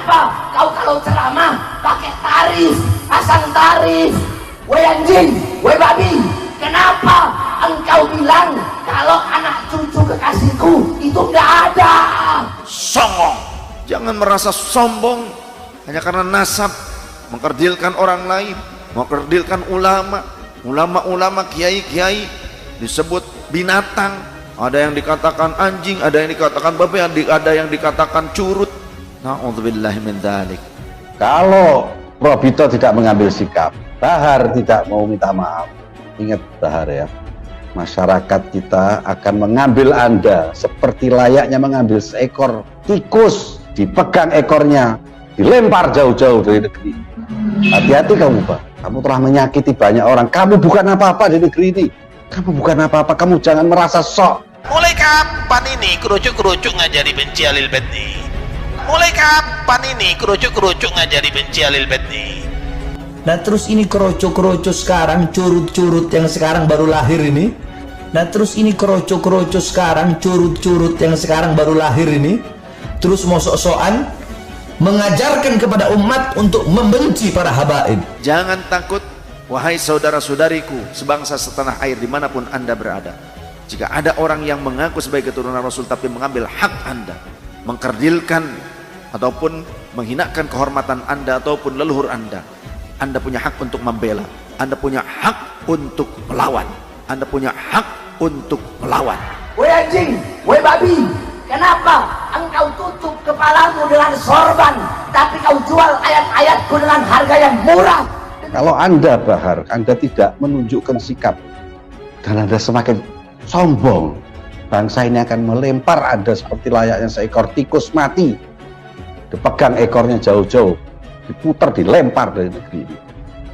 Kenapa kau kalau ceramah pakai tarif, pasang tarif? Woi anjing, woi babi, kenapa engkau bilang kalau anak cucu kekasihku itu nggak ada? Songong, jangan merasa sombong hanya karena nasab, mengkerdilkan orang lain, mengkerdilkan ulama, kiai-kiai disebut binatang. Ada yang dikatakan anjing, ada yang dikatakan babi, ada yang dikatakan curut. Na'udzubillahi min dzalik. Kalau Probito tidak mengambil sikap, Bahar tidak mau minta maaf, ingat Bahar ya, masyarakat kita akan mengambil Anda seperti layaknya mengambil seekor tikus, dipegang ekornya, dilempar jauh-jauh dari negeri. Hati-hati kamu Pak, kamu telah menyakiti banyak orang. Kamu bukan apa-apa di negeri ini, kamu bukan apa-apa, kamu jangan merasa sok. Mulai kapan ini kerucuk-kerucuk ngajari benci Alil Badni? Mulai kapan ini kerucuk-kerucuk ngajari benci Alil Badni? Nah terus ini kerucuk-kerucuk sekarang, curut-curut yang sekarang baru lahir ini. Nah terus ini kerucuk-kerucuk sekarang, curut-curut yang sekarang baru lahir ini. Terus mau sok-sokan mengajarkan kepada umat untuk membenci para habaib. Jangan takut, wahai saudara-saudariku sebangsa setanah air dimanapun Anda berada. Jika ada orang yang mengaku sebagai keturunan Rasul tapi mengambil hak Anda, mengkerdilkan ataupun menghinakan kehormatan Anda ataupun leluhur Anda punya hak untuk membela, Anda punya hak untuk melawan, Anda punya hak untuk melawan. Woi anjing, woi babi, kenapa engkau tutup kepalamu dengan sorban tapi kau jual ayat-ayatku dengan harga yang murah? Kalau Anda Bahar, Anda tidak menunjukkan sikap dan Anda semakin sombong, bangsa ini akan melempar Anda seperti layaknya seekor tikus mati, dipegang ekornya jauh-jauh, diputar, dilempar dari negeri ini.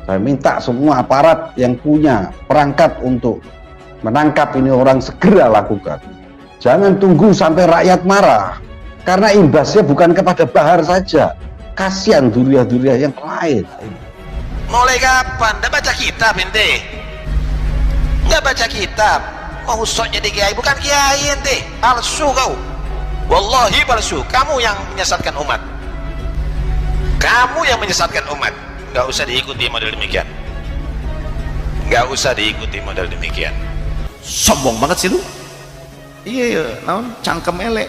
Saya minta semua aparat yang punya perangkat untuk menangkap ini orang segera lakukan. Jangan tunggu sampai rakyat marah, karena imbasnya bukan kepada Bahar saja, kasihan duriah-duriah yang lain. Mulai kapan? Nggak baca kitab ente? Nggak baca kitab? Mau sok jadi kiai? Bukan kiai ente, palsu kau. Wallahi palsu. Kamu yang menyesatkan umat. Kamu yang menyesatkan umat. Nggak usah diikuti model demikian. Nggak usah diikuti model demikian. Sombong banget sih lu. Iya, naon cangkem elek.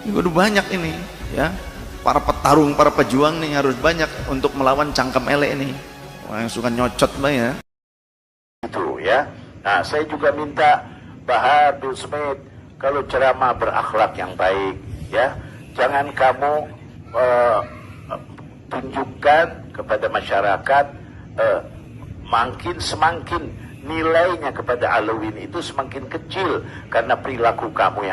Ini udah banyak ini, ya. Para petarung, para pejuang nih harus banyak untuk melawan cangkem elek ini. Orang yang suka nyocot mbak ya. Itu ya. Nah, saya juga minta Bahar bin Smith kalau ceramah berakhlak yang baik, ya. Jangan kamu tunjukkan kepada masyarakat makin semakin nilainya kepada Alawin itu semakin kecil karena perilaku kamu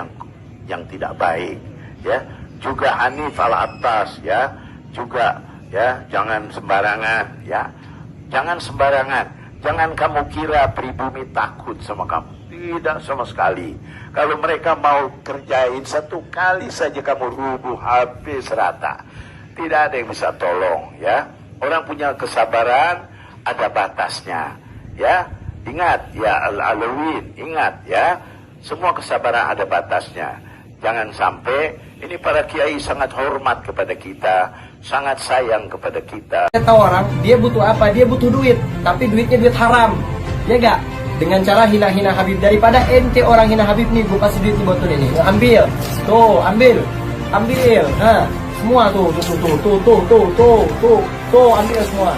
yang tidak baik, ya. Juga Hanif Al-Attas, ya. Juga ya, jangan sembarangan, ya. Jangan sembarangan. Jangan kamu kira pribumi takut sama kamu. Tidak sama sekali. Kalau mereka mau kerjain satu kali saja kamu rubuh habis rata. Tidak ada yang bisa tolong, ya. Orang punya kesabaran ada batasnya, ya. Ingat ya Al-Alawin, ingat ya. Semua kesabaran ada batasnya. Jangan sampai ini para kiai sangat hormat kepada kita, sangat sayang kepada kita. Tahu orang dia butuh apa? Dia butuh duit, tapi duitnya duit haram, ya gak? Dengan cara hina-hina Habib. Daripada ente orang hina Habib nih, gue kasih duit nih buat ini. Ambil, tuh, ambil, nah, semua tuh, ambil semua.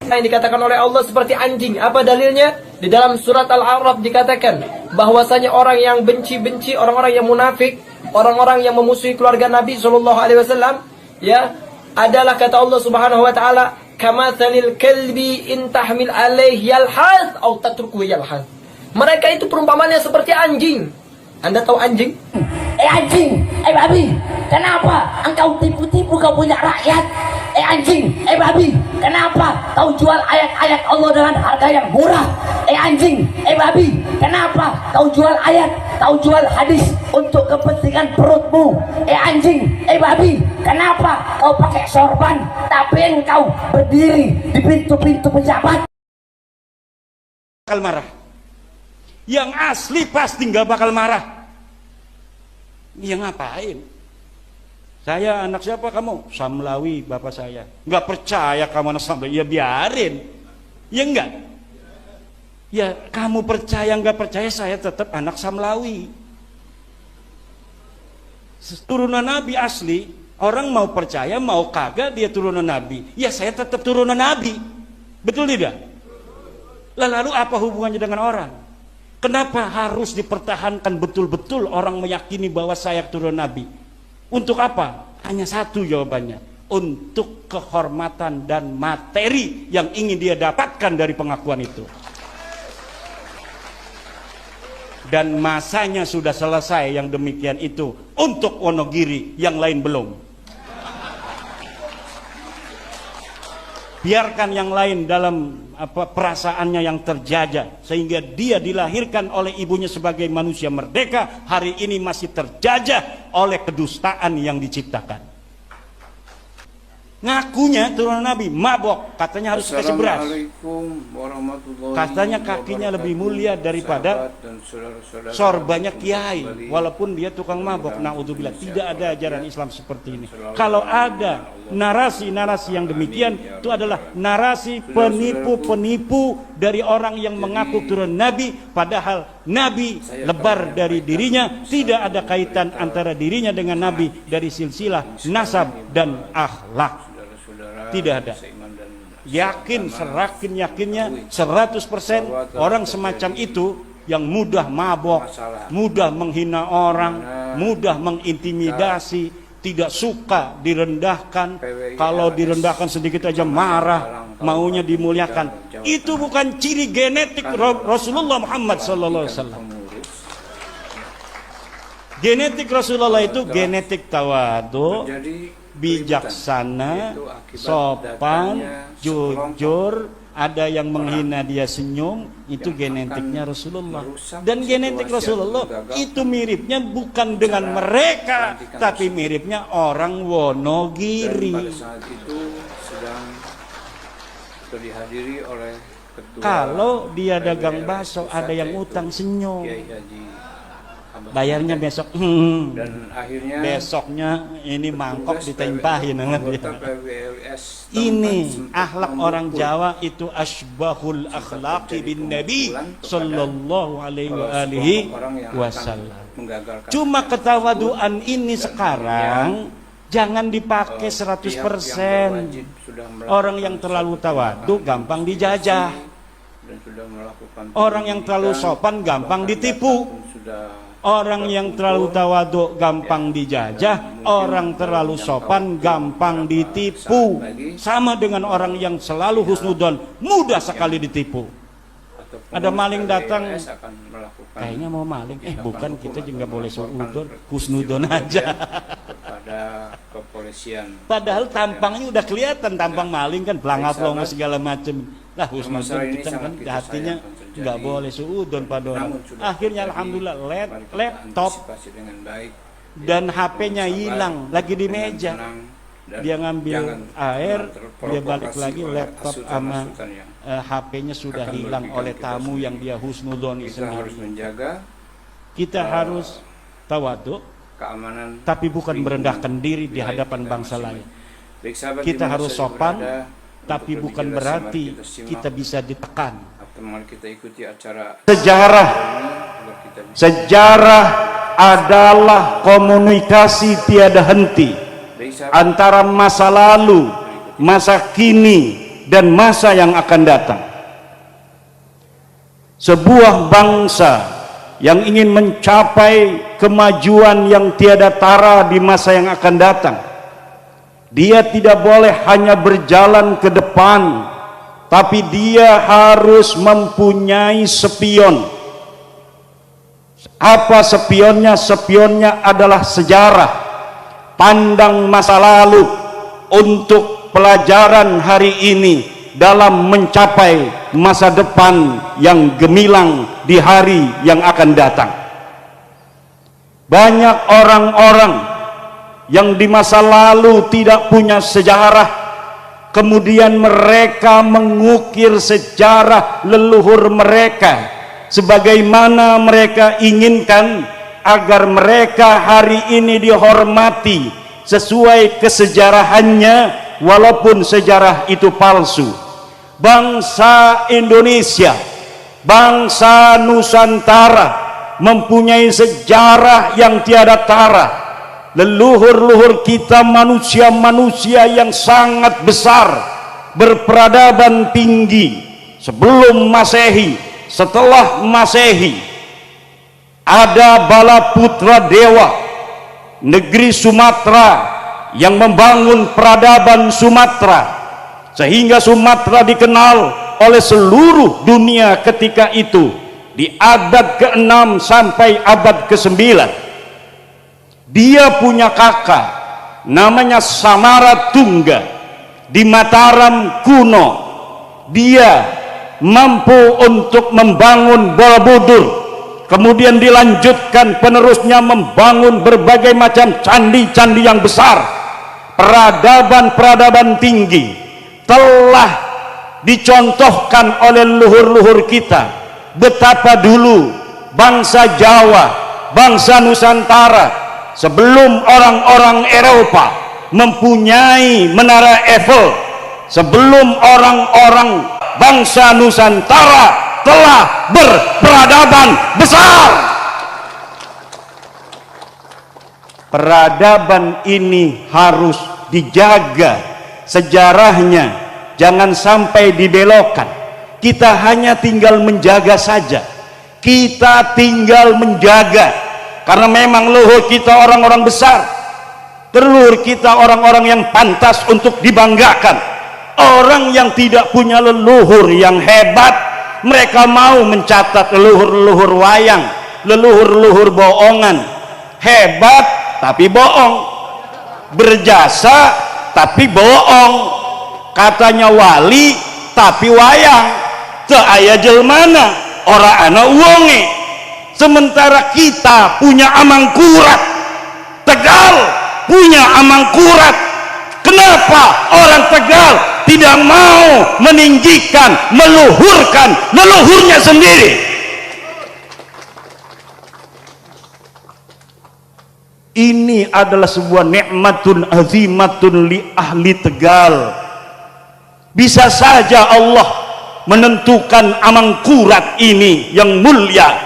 Yang dikatakan oleh Allah seperti anjing. Apa dalilnya? Di dalam surat Al-A'raf dikatakan bahwasanya orang yang benci-benci, orang-orang yang munafik, orang-orang yang memusuhi keluarga Nabi SAW, ya, adalah kata Allah Subhanahu wa taala, kamatsalil kalbi in tahmil alaihi yalhaz atau tatruku yalhaz. Mereka itu perumpamannya seperti anjing. Anda tahu anjing? Anjing, babi, kenapa engkau tipu-tipu kau punya rakyat? Anjing, babi, kenapa kau jual ayat-ayat Allah dengan harga yang murah? Anjing, babi, kenapa kau jual ayat, kau jual hadis untuk kepentingan perutmu? Anjing, babi, kenapa kau pakai sorban tapi engkau berdiri di pintu-pintu pejabat? Bakal marah. Yang asli pasti nggak bakal marah. Yang ngapain? Saya anak siapa kamu? Samlawi bapak saya. Nggak percaya kamu anak Samlawi, ya biarin. Ya enggak? Ya kamu percaya nggak percaya, saya tetap anak Samlawi. Turunan Nabi asli, orang mau percaya mau kagak dia turunan Nabi, ya saya tetap turunan Nabi. Betul tidak? Lalu apa hubungannya dengan orang? Kenapa harus dipertahankan betul-betul orang meyakini bahwa saya turunan Nabi? Untuk apa? Hanya satu jawabannya, untuk kehormatan dan materi yang ingin dia dapatkan dari pengakuan itu. Dan masanya sudah selesai yang demikian itu untuk Wonogiri, yang lain belum. Biarkan yang lain dalam perasaannya yang terjajah, sehingga dia dilahirkan oleh ibunya sebagai manusia merdeka, hari ini masih terjajah oleh kedustaan yang diciptakan. Ngakunya turunan Nabi, mabok, katanya harus kasih beras. Katanya kakinya lebih mulia daripada sorbannya kiai, walaupun dia tukang mabok. Naudzubillah, tidak ada ajaran Islam seperti ini. Kalau ada narasi-narasi yang demikian, itu adalah narasi penipu-penipu dari orang yang mengaku turunan Nabi, padahal Nabi lebar dari dirinya, tidak ada kaitan antara dirinya dengan Nabi dari silsilah nasab dan akhlak. Tidak ada. Yakin, serakin yakinnya 100% orang semacam itu yang mudah mabok, mudah menghina orang, mudah mengintimidasi, tidak suka direndahkan, kalau direndahkan sedikit aja marah, maunya dimuliakan. Itu bukan ciri genetik Rasulullah Muhammad SAW. Genetik Rasulullah itu genetik tawadu, bijaksana, sopan, jujur. Ada yang menghina dia senyum, itu genetiknya Rasulullah. Dan genetik Rasulullah itu miripnya bukan dengan mereka, tapi miripnya orang Wonogiri. Kalau dia dagang bakso, ada yang utang senyum, bayarnya besok. Dan akhirnya besoknya ini mangkok ditempahin. Ini akhlak orang Jawa, itu asbahul akhlaqi bin Nabi sallallahu alaihi wasallam. Cuma ketawaduan ini sekarang jangan dipakai 100%. Orang yang terlalu tawadu gampang dijajah. Orang yang terlalu sopan gampang ditipu. Orang yang terlalu tawadhu gampang dijajah, orang terlalu sopan gampang ditipu. Sama dengan orang yang selalu husnudon, mudah sekali ditipu. Ada maling datang, kayaknya mau maling, bukan, kita juga boleh suudon, husnudon aja. Padahal tampangnya udah kelihatan, tampang maling kan, pelangap-pelongo segala macam. Lah husnudon kita kan hatinya nggak boleh suudon pada orang. Akhirnya alhamdulillah laptop dan HP-nya hilang, lagi di meja. Dia ngambil air, dia balik lagi, laptop sama HP-nya sudah hilang oleh tamu yang dia husnudoni sendiri. Kita harus tawadhu, tapi bukan merendahkan diri di hadapan bangsa lain. Kita harus sopan, tapi bukan berarti kita bisa ditekan. Sejarah adalah komunikasi tiada henti antara masa lalu, masa kini, dan masa yang akan datang. Sebuah bangsa yang ingin mencapai kemajuan yang tiada tara di masa yang akan datang, dia tidak boleh hanya berjalan ke depan, tapi dia harus mempunyai spion. Apa spionnya? Spionnya adalah sejarah, pandang masa lalu untuk pelajaran hari ini dalam mencapai masa depan yang gemilang di hari yang akan datang. Banyak orang-orang yang di masa lalu tidak punya sejarah, kemudian mereka mengukir sejarah leluhur mereka sebagaimana mereka inginkan agar mereka hari ini dihormati, sesuai kesejarahannya, walaupun sejarah itu palsu. Bangsa Indonesia, bangsa Nusantara mempunyai sejarah yang tiada tara. Leluhur-leluhur kita manusia-manusia yang sangat besar, berperadaban tinggi sebelum Masehi, setelah Masehi. Ada bala putra dewa negeri Sumatera yang membangun peradaban Sumatera, sehingga Sumatera dikenal oleh seluruh dunia ketika itu di abad ke-6 sampai abad ke-9. Dia punya kakak namanya Samaratungga di Mataram kuno. Dia mampu untuk membangun Borobudur, kemudian dilanjutkan penerusnya membangun berbagai macam candi-candi yang besar. Peradaban-peradaban tinggi telah dicontohkan oleh leluhur-leluhur kita. Betapa dulu bangsa Jawa, bangsa Nusantara sebelum orang-orang Eropa mempunyai menara Eiffel, sebelum orang-orang bangsa Nusantara telah berperadaban besar. Peradaban ini harus dijaga sejarahnya, jangan sampai dibelokkan. Kita hanya tinggal menjaga saja, kita tinggal menjaga. Karena memang leluhur kita orang-orang besar, leluhur kita orang-orang yang pantas untuk dibanggakan. Orang yang tidak punya leluhur yang hebat, mereka mau mencatat leluhur-leluhur wayang, leluhur-leluhur bohongan. Hebat tapi bohong, berjasa tapi bohong, katanya wali tapi wayang. Teu aya jelmana ora ana uonge. Sementara kita punya Amangkurat, Tegal punya Amangkurat. Kenapa orang Tegal tidak mau meninggikan, meluhurkan leluhurnya sendiri? Ini adalah sebuah nikmatun azimatun li ahli Tegal. Bisa saja Allah menentukan Amangkurat ini yang mulia,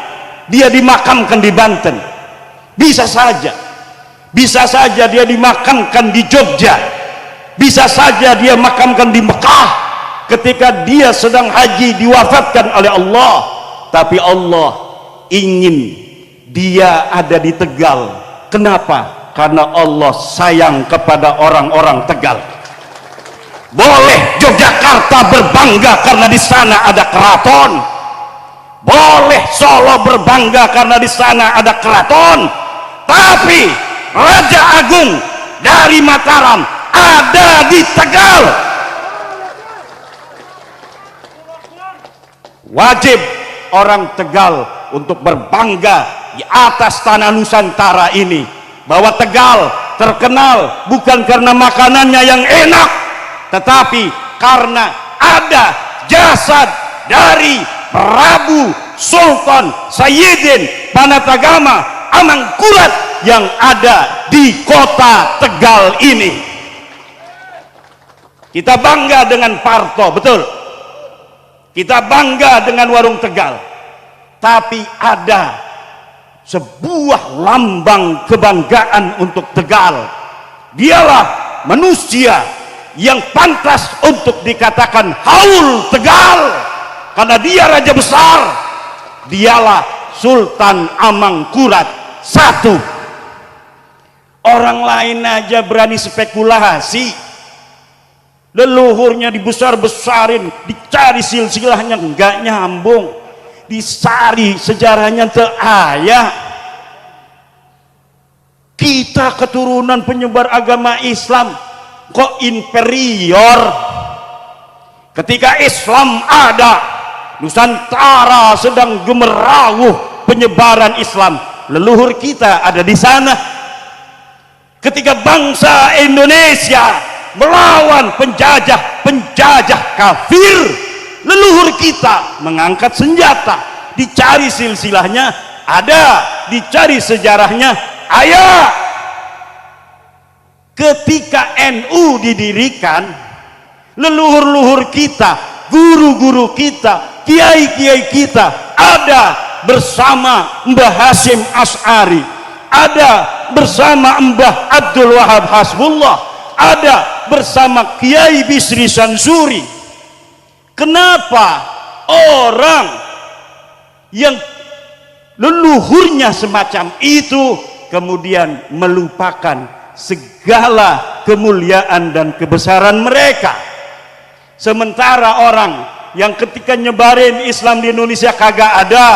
dia dimakamkan di Banten. Bisa saja dia dimakamkan di Jogja, bisa saja dia makamkan di Mekah ketika dia sedang haji diwafatkan oleh Allah. Tapi Allah ingin dia ada di Tegal. Kenapa? Karena Allah sayang kepada orang-orang Tegal. Boleh Yogyakarta berbangga karena di sana ada keraton, boleh Solo berbangga karena di sana ada keraton, tapi Raja Agung dari Mataram ada di Tegal. Wajib orang Tegal untuk berbangga di atas tanah Nusantara ini, bahwa Tegal terkenal bukan karena makanannya yang enak, tetapi karena ada jasad dari Prabu Sultan Sayyidin Panatagama Amangkurat yang ada di kota Tegal ini. Kita bangga dengan Parto, betul. Kita bangga dengan warung Tegal. Tapi ada sebuah lambang kebanggaan untuk Tegal. Dialah manusia yang pantas untuk dikatakan Haul Tegal, karena dia raja besar. Dialah Sultan Amangkurat I. Orang lain aja berani spekulasi, leluhurnya dibesar-besarin, dicari silsilahnya enggak nyambung, dicari sejarahnya teu aya. Kita keturunan penyebar agama Islam kok inferior? Ketika Islam ada, Nusantara sedang gemerawuh penyebaran Islam, leluhur kita ada di sana. Ketika bangsa Indonesia melawan penjajah kafir, leluhur kita mengangkat senjata, dicari silsilahnya ada, dicari sejarahnya ayah. Ketika NU didirikan, leluhur-leluhur kita, guru-guru kita, kiai-kiai kita ada bersama Mbah Hasyim Asy'ari, ada bersama Mbah Abdul Wahab Hasbullah, ada bersama Kiai Bisri Sansuri. Kenapa orang yang leluhurnya semacam itu kemudian melupakan segala kemuliaan dan kebesaran mereka, sementara orang yang ketika nyebarin Islam di Indonesia kagak ada,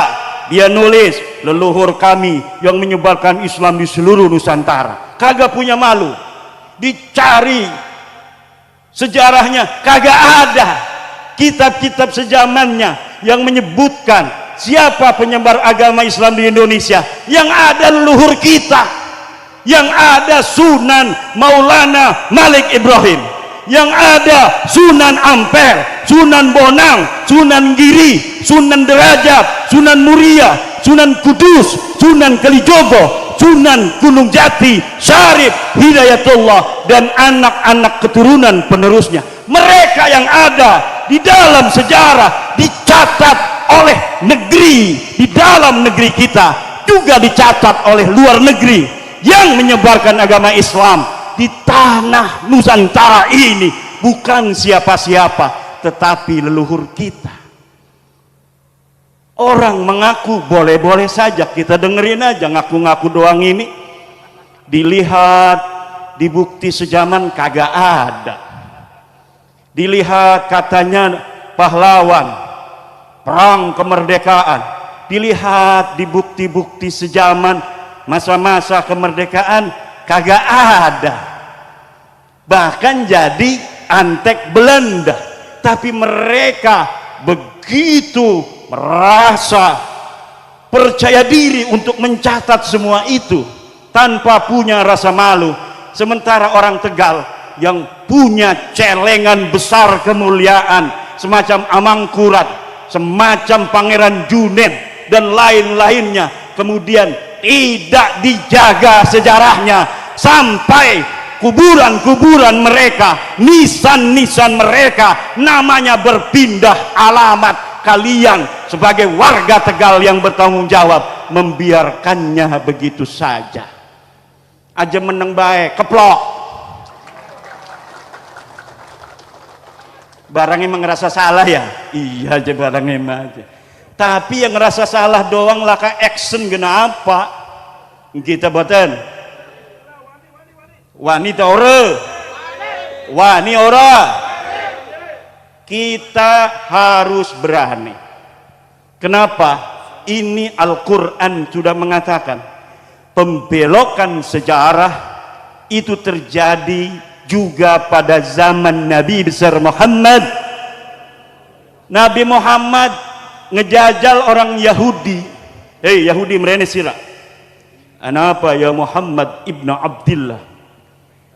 dia nulis leluhur kami yang menyebarkan Islam di seluruh Nusantara, kagak punya malu. Dicari sejarahnya kagak ada, kitab-kitab sejamannya yang menyebutkan siapa penyebar agama Islam di Indonesia. Yang ada leluhur kita, yang ada Sunan Maulana Malik Ibrahim, yang ada Sunan Ampel, Sunan Bonang, Sunan Giri, Sunan Derajat, Sunan Muria, Sunan Kudus, Sunan Kalijogo, Sunan Gunung Jati, Syarif Hidayatullah, dan anak-anak keturunan penerusnya. Mereka yang ada di dalam sejarah dicatat oleh negeri, di dalam negeri kita juga dicatat oleh luar negeri yang menyebarkan agama Islam di tanah Nusantara ini. Bukan siapa-siapa, tetapi leluhur kita. Orang mengaku boleh-boleh saja, kita dengerin aja, ngaku-ngaku doang ini. Dilihat di bukti sejaman kagak ada. Dilihat katanya pahlawan perang kemerdekaan, dilihat di bukti-bukti sejaman masa-masa kemerdekaan kagak ada. Bahkan jadi antek Belanda. Tapi mereka begitu merasa percaya diri untuk mencatat semua itu tanpa punya rasa malu. Sementara orang Tegal yang punya celengan besar kemuliaan semacam Amangkurat, semacam Pangeran Juned dan lain-lainnya, kemudian tidak dijaga sejarahnya sampai kuburan-kuburan mereka, nisan-nisan mereka namanya berpindah alamat. Kalian sebagai warga Tegal yang bertanggung jawab membiarkannya begitu saja. Aja meneng baik keplok. Barangnya emang ngerasa salah ya? Iya aja barangnya emang aja. Tapi yang ngerasa salah doang lah ka action kenapa? Kita boten. Wanita ora. Wani ora. Kita harus berani. Kenapa? Ini Al-Quran sudah mengatakan pembelokan sejarah itu terjadi juga pada zaman Nabi besar Muhammad. Nabi Muhammad ngejajal orang Yahudi. Hei Yahudi merene sira. Anapa ya Muhammad ibnu Abdillah?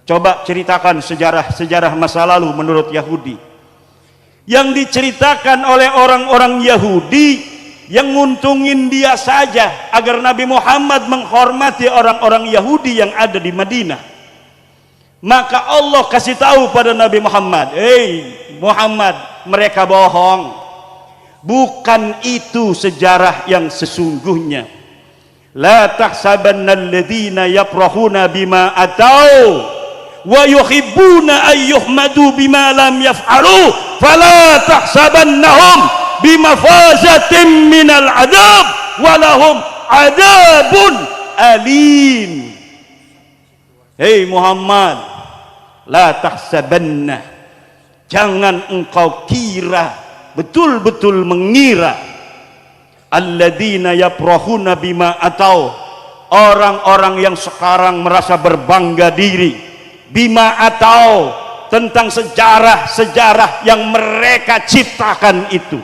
Coba ceritakan sejarah masa lalu menurut Yahudi. Yang diceritakan oleh orang-orang Yahudi yang nguntungin dia saja agar Nabi Muhammad menghormati orang-orang Yahudi yang ada di Madinah. Maka Allah kasih tahu pada Nabi Muhammad, "Hei Muhammad, mereka bohong. Bukan itu sejarah yang sesungguhnya. La tahsabanna alladhina yafrahuna bima atau wa yuhibbuna ayyuhmadu bima lam yaf'alu fala tahsabannahum bimafazatin minal adab walahum adabun alim." Hei Muhammad, la tahsabanna, jangan engkau kira, betul-betul mengira, alladzina yaprahuna bima atau, orang-orang yang sekarang merasa berbangga diri, bima atau, tentang sejarah-sejarah yang mereka ciptakan itu,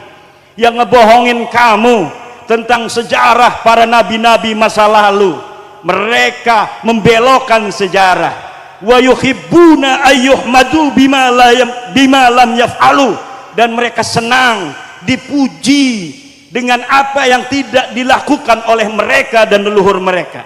yang ngebohongin kamu tentang sejarah para nabi-nabi masa lalu. Mereka membelokkan sejarah. Wa yuhibbuna ayyuhmadu bima lam yaf'alu, dan mereka senang dipuji dengan apa yang tidak dilakukan oleh mereka dan leluhur mereka.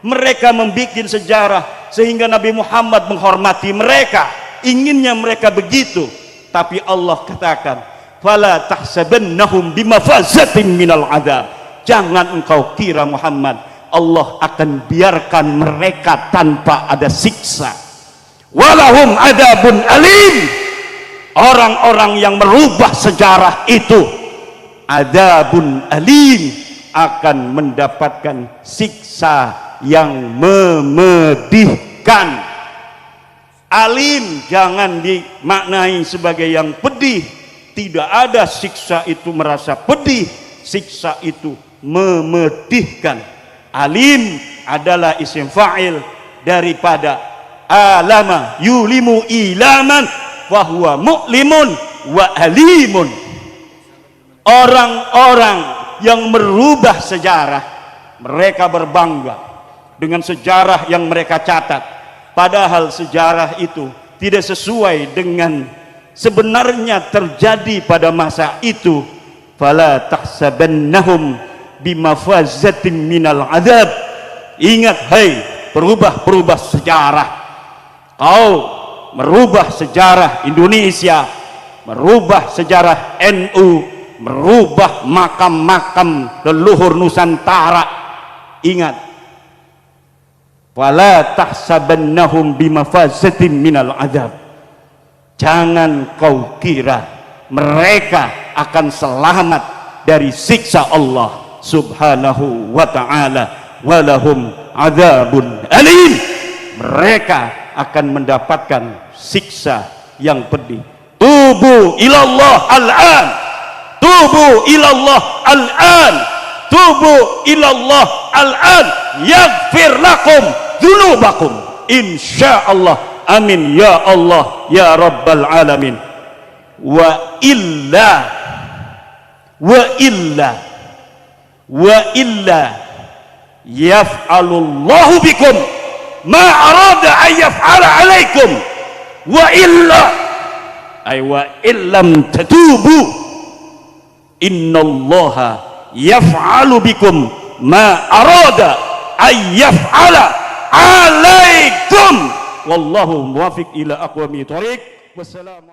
Mereka membuat sejarah sehingga Nabi Muhammad menghormati mereka, inginnya mereka begitu. Tapi Allah katakan, fala tahsabannahum bimafazatin minal adab. Jangan engkau kira Muhammad Allah akan biarkan mereka tanpa ada siksa. Walahum adabun alim. Orang-orang yang merubah sejarah itu adabun alim, akan mendapatkan siksa yang memedihkan. Alim jangan dimaknai sebagai yang pedih. Tidak ada siksa itu merasa pedih, siksa itu memedihkan. Alim adalah isim fa'il daripada alama yulimu ilaman fahuwa mu'limun wa alimun. Orang-orang yang merubah sejarah, mereka berbangga dengan sejarah yang mereka catat, padahal sejarah itu tidak sesuai dengan sebenarnya terjadi pada masa itu. Fala tahsabannahum bimafazatin minal adab. Ingat, hai perubah sejarah, kau merubah sejarah Indonesia, merubah sejarah NU, merubah makam-makam leluhur Nusantara. Ingat, wala tahsabannahum bimafazatin minal adab. Jangan kau kira mereka akan selamat dari siksa Allah subhanahu wa ta'ala. Walahum adzabun alim. Mereka akan mendapatkan siksa yang pedih. Tubu ilallah al-an. Tubu ilallah al-an. Tubu ilallah al-an. Yaghfir lakum dzunubakum. Insyaallah. Amin ya Allah ya rabbal alamin. Wa illa yaf'alullahu bikum ma arada an yaf'ala alaikum. Wa illa ay wa illam tatubu innallaha yaf'alu bikum ma arada an yaf'ala alaikum. Wallahu muwafiq ila aqwamit thoriq. Wassalamu